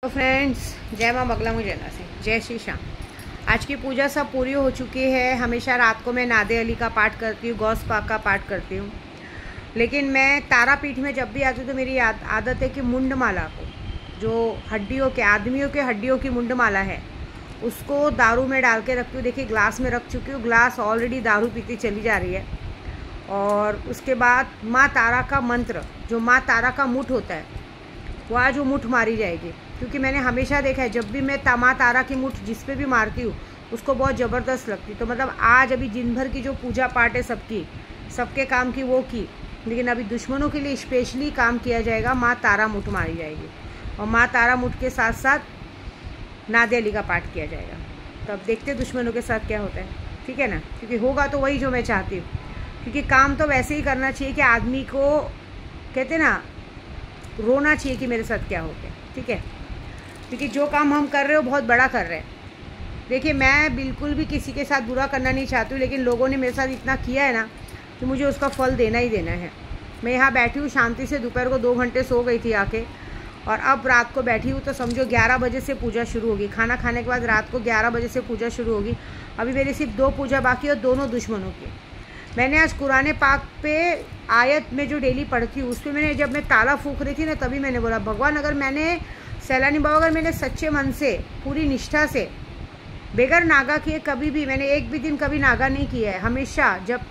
तो फ्रेंड्स, जय माँ बगला मुजैना से, जय श्री श्याम। आज की पूजा सब पूरी हो चुकी है। हमेशा रात को मैं नादे अली का पाठ करती हूँ, गौस पाक का पाठ करती हूँ, लेकिन मैं तारापीठ में जब भी आती हूँ तो मेरी आदत है कि मुंड माला को, जो हड्डियों के आदमियों के हड्डियों की मुंड माला है, उसको दारू में डाल के रखती हूँ। देखिए ग्लास में रख चुकी हूँ, ग्लास ऑलरेडी दारू पीती चली जा रही है। और उसके बाद माँ तारा का मंत्र, जो माँ तारा का मुठ होता है, वो आज वो मुठ मारी जाएगी। क्योंकि मैंने हमेशा देखा है जब भी मैं माँ तारा की मुठ जिस पे भी मारती हूँ उसको बहुत ज़बरदस्त लगती। तो मतलब आज अभी दिन भर की जो पूजा पाठ है सबके काम की वो की, लेकिन अभी दुश्मनों के लिए स्पेशली काम किया जाएगा। माँ तारा मुठ मारी जाएगी और माँ तारा मुठ के साथ साथ नादे अली का पाठ किया जाएगा। तो अब देखते दुश्मनों के साथ क्या होता है, ठीक है ना। क्योंकि होगा तो वही जो मैं चाहती हूँ, क्योंकि काम तो वैसे ही करना चाहिए कि आदमी को कहते ना रोना चाहिए कि मेरे साथ क्या हो गया, ठीक है। क्योंकि जो काम हम कर रहे हो बहुत बड़ा कर रहे हैं। देखिए मैं बिल्कुल भी किसी के साथ बुरा करना नहीं चाहती हूँ, लेकिन लोगों ने मेरे साथ इतना किया है ना कि मुझे उसका फल देना ही देना है। मैं यहाँ बैठी हूँ शांति से, दोपहर को 2 घंटे सो गई थी आके, और अब रात को बैठी हूँ तो समझो 11 बजे से पूजा शुरू होगी। खाना खाने के बाद रात को 11 बजे से पूजा शुरू होगी। अभी मेरी सिर्फ 2 पूजा बाकी है, और दोनों दुश्मनों की। मैंने आज कुरान पाक पे आयत में जो डेली पढ़ती हूँ उस पर मैंने, जब मैं ताला फूंक रही थी ना, तभी मैंने बोला भगवान, अगर मैंने सैलानी बाबा, अगर मैंने सच्चे मन से पूरी निष्ठा से बेगर नागा किए, कभी भी मैंने एक भी दिन कभी नागा नहीं किया है,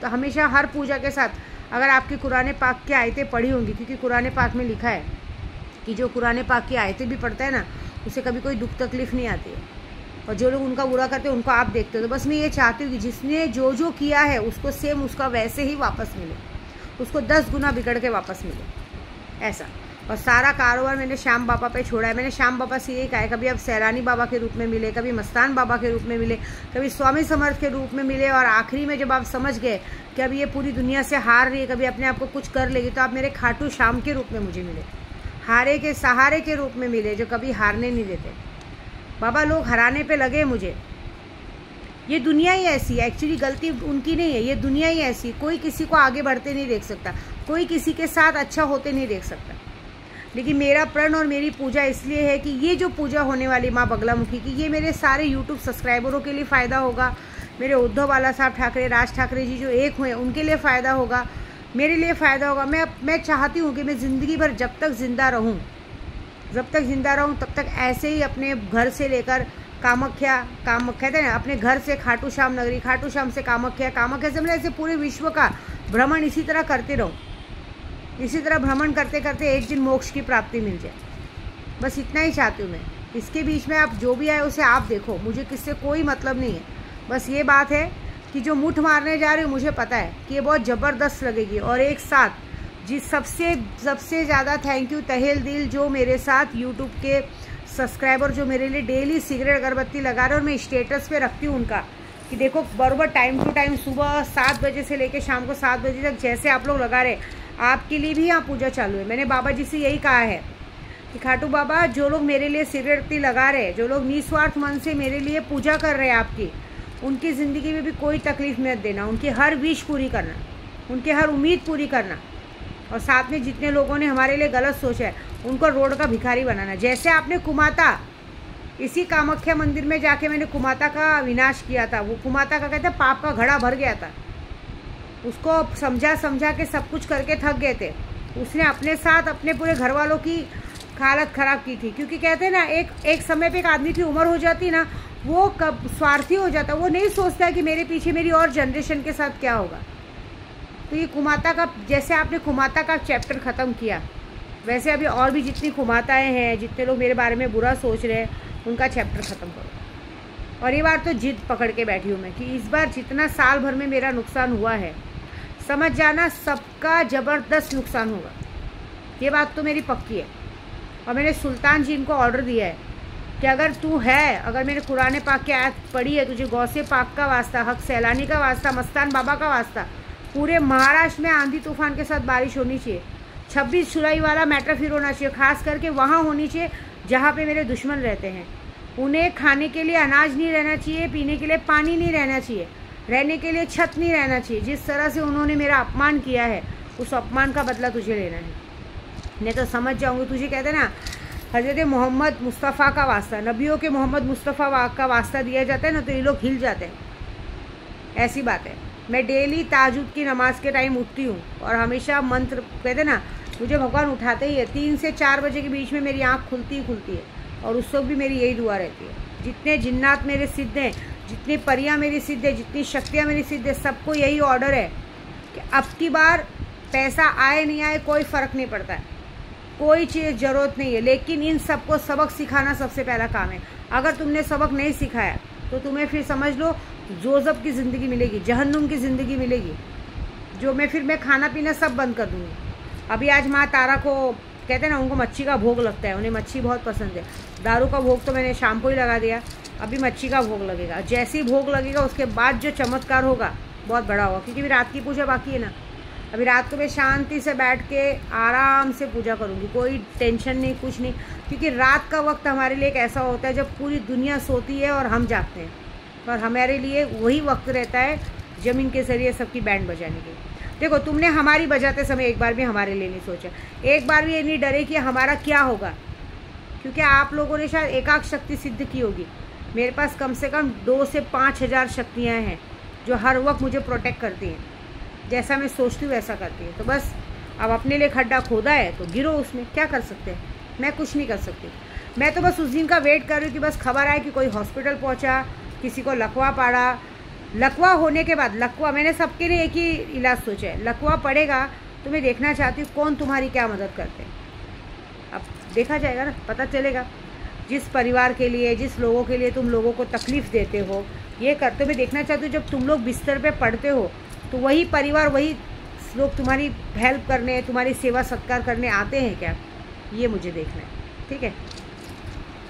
हमेशा हर पूजा के साथ अगर आपकी कुरान पाक की आयतें पढ़ी होंगी, क्योंकि कुरान पाक में लिखा है कि जो कुरान पाक की आयतें भी पढ़ता है ना, उसे कभी कोई दुख तकलीफ नहीं आती है। और जो लोग उनका बुरा करते हैं उनको आप देखते हो। तो बस मैं ये चाहती हूँ कि जिसने जो जो किया है उसको सेम उसका वैसे ही वापस मिले, उसको 10 गुना बिगड़ के वापस मिले, ऐसा। और सारा कारोबार मैंने श्याम बाबा पे छोड़ा है। मैंने श्याम बाबा से यही कहा है, कभी आप सैलानी बाबा के रूप में मिले, कभी मस्तान बाबा के रूप में मिले, कभी स्वामी समर्थ के रूप में मिले, और आखिरी में जब आप समझ गए कि अब ये पूरी दुनिया से हार रही है, कभी अपने आप को कुछ कर लेगी, तो आप मेरे खाटू श्याम के रूप में मुझे मिले, हारे के सहारे के रूप में मिले, जो कभी हारने नहीं देते। बाबा लोग हराने पे लगे मुझे। ये दुनिया ही ऐसी है, एक्चुअली गलती उनकी नहीं है, ये दुनिया ही ऐसी। कोई किसी को आगे बढ़ते नहीं देख सकता, कोई किसी के साथ अच्छा होते नहीं देख सकता। लेकिन मेरा प्रण और मेरी पूजा इसलिए है कि ये जो पूजा होने वाली माँ बगलामुखी की, ये मेरे सारे यूट्यूब सब्सक्राइबरों के लिए फ़ायदा होगा, मेरे उद्धव बाला साहब ठाकरे, राज ठाकरे जी जो एक हुए उनके लिए फ़ायदा होगा, मेरे लिए फ़ायदा होगा। मैं चाहती हूँ कि मैं ज़िंदगी भर जब तक ज़िंदा रहूँ तब तक ऐसे ही अपने घर से लेकर कामाख्या कहते हैं ना, अपने घर से खाटू श्याम नगरी, खाटू श्याम से कामाख्या से मतलब ऐसे पूरे विश्व का भ्रमण इसी तरह करते रहूँ। इसी तरह भ्रमण करते करते एक दिन मोक्ष की प्राप्ति मिल जाए, बस इतना ही चाहती हूँ मैं। इसके बीच में आप जो भी आए उसे आप देखो, मुझे किससे कोई मतलब नहीं है। बस ये बात है कि जो मुठ मारने जा रही हूँ मुझे पता है कि ये बहुत ज़बरदस्त लगेगी। और एक साथ जिस सबसे ज़्यादा थैंक यू तहेल दिल, जो मेरे साथ यूट्यूब के सब्सक्राइबर जो मेरे लिए डेली सिगरेट अगरबत्ती लगा रहे, और मैं स्टेटस पे रखती हूँ उनका कि देखो बराबर टाइम टू टाइम सुबह 7 बजे से लेकर शाम को 7 बजे तक जैसे आप लोग लगा रहे, आपके लिए भी यहाँ पूजा चालू है। मैंने बाबा जी से यही कहा है कि खाटू बाबा, जो लोग मेरे लिए सिगरेट लगा रहे, जो लोग निस्वार्थ मन से मेरे लिए पूजा कर रहे हैं आपकी, उनकी ज़िंदगी में भी कोई तकलीफ मत देना, उनकी हर विश पूरी करना, उनकी हर उम्मीद पूरी करना। और साथ में जितने लोगों ने हमारे लिए गलत सोचा है उनको रोड का भिखारी बनाना। जैसे आपने कुमाता, इसी कामाख्या मंदिर में जाके मैंने कुमाता का विनाश किया था। वो कुमाता का कहते पाप का घड़ा भर गया था, उसको समझा के सब कुछ करके थक गए थे। उसने अपने साथ अपने पूरे घर वालों की हालत ख़राब की थी। क्योंकि कहते हैं ना, एक समय पे एक आदमी की उम्र हो जाती है ना, वो कब स्वार्थी हो जाता है, वो नहीं सोचता है कि मेरे पीछे मेरी और जनरेशन के साथ क्या होगा। तो ये कुमाता का, जैसे आपने कुमाता का चैप्टर ख़त्म किया, वैसे अभी और भी जितनी कुमाताएँ हैं, जितने लोग मेरे बारे में बुरा सोच रहे हैं, उनका चैप्टर ख़त्म करो। और ये बार तो जिद पकड़ के बैठी हूँ मैं कि इस बार जितना साल भर में मेरा नुकसान हुआ है, समझ जाना सबका ज़बरदस्त नुकसान होगा। ये बात तो मेरी पक्की है। और मैंने सुल्तान जी इनको ऑर्डर दिया है कि अगर मैंने कुरान पाक की आयत पढ़ी है, तुझे गौसे पाक का वास्ता, हक सैलानी का वास्ता, मस्तान बाबा का वास्ता, पूरे महाराष्ट्र में आंधी तूफान के साथ बारिश होनी चाहिए। 26 जुलाई वाला मैटर फिर होना चाहिए, खास करके वहाँ होनी चाहिए जहाँ पे मेरे दुश्मन रहते हैं। उन्हें खाने के लिए अनाज नहीं रहना चाहिए, पीने के लिए पानी नहीं रहना चाहिए, रहने के लिए छत नहीं रहना चाहिए। जिस तरह से उन्होंने मेरा अपमान किया है, उस अपमान का बदला तुझे लेना है, नहीं तो समझ जाऊँगी। तुझे कहते ना हज़रत मोहम्मद मुस्तफ़ा का वास्ता, नबियों के मोहम्मद मुस्तफ़ा का वास्ता दिया जाता है ना, तो ये लोग हिल जाते हैं। ऐसी बात है। मैं डेली ताजुद की नमाज के टाइम उठती हूँ और हमेशा मंत्र कहते ना, मुझे भगवान उठाते ही है। 3 से 4 बजे के बीच में मेरी आँख खुलती ही खुलती है और उस वक्त भी मेरी यही दुआ रहती है। जितने जिन्नात मेरे सिद्ध हैं, जितनी परियां मेरी सिद्ध है, जितनी शक्तियाँ मेरी सिद्ध है, सबको यही ऑर्डर है कि अब की बार पैसा आए नहीं आए कोई फ़र्क नहीं पड़ता है, कोई चीज़ ज़रूरत नहीं है, लेकिन इन सबको सबक सिखाना सबसे पहला काम है। अगर तुमने सबक नहीं सिखाया तो तुम्हें फिर समझ लो जोज़ब की ज़िंदगी मिलेगी, जहन्नुम की ज़िंदगी मिलेगी, जो मैं खाना पीना सब बंद कर दूँगी। अभी आज माँ तारा को कहते हैं ना, उनको मच्छी का भोग लगता है, उन्हें मच्छी बहुत पसंद है। दारू का भोग तो मैंने शाम को ही लगा दिया, अभी मच्छी का भोग लगेगा। जैसे ही भोग लगेगा उसके बाद जो चमत्कार होगा बहुत बड़ा होगा, क्योंकि अभी रात की पूजा बाकी है ना। अभी रात को मैं शांति से बैठ के आराम से पूजा करूँगी, कोई टेंशन नहीं, कुछ नहीं, क्योंकि रात का वक्त हमारे लिए एक ऐसा होता है जब पूरी दुनिया सोती है और हम जागते हैं, और हमारे लिए वही वक्त रहता है ज़मीन के जरिए सबकी बैंड बजाने की। देखो, तुमने हमारी बजाते समय एक बार भी हमारे लिए नहीं सोचा, एक बार भी ये नहीं डरे कि हमारा क्या होगा, क्योंकि आप लोगों ने शायद एकाक शक्ति सिद्ध की होगी। मेरे पास कम से कम 2 से 5 हज़ार शक्तियाँ हैं जो हर वक्त मुझे प्रोटेक्ट करती हैं। जैसा मैं सोचती हूँ वैसा करती है। तो बस अब अपने लिए खड्डा खोदा है तो गिरो उसमें, क्या कर सकते हैं, मैं कुछ नहीं कर सकती। मैं तो बस उस दिन का वेट कर रही हूँ कि बस खबर आए कि कोई हॉस्पिटल पहुँचा, किसी को लकवा पड़ा। लकवा होने के बाद, लकवा मैंने सबके लिए एक ही इलाज सोचा है, लकवा पड़ेगा तो मैं देखना चाहती हूँ कौन तुम्हारी क्या मदद करते हैं। अब देखा जाएगा ना, पता चलेगा। जिस परिवार के लिए, जिस लोगों के लिए तुम लोगों को तकलीफ़ देते हो, ये करते, मैं देखना चाहती हूँ जब तुम लोग बिस्तर पे पड़ते हो तो वही परिवार, वही लोग तुम्हारी हेल्प करने, तुम्हारी सेवा सत्कार करने आते हैं क्या, ये मुझे देखना है। ठीक है।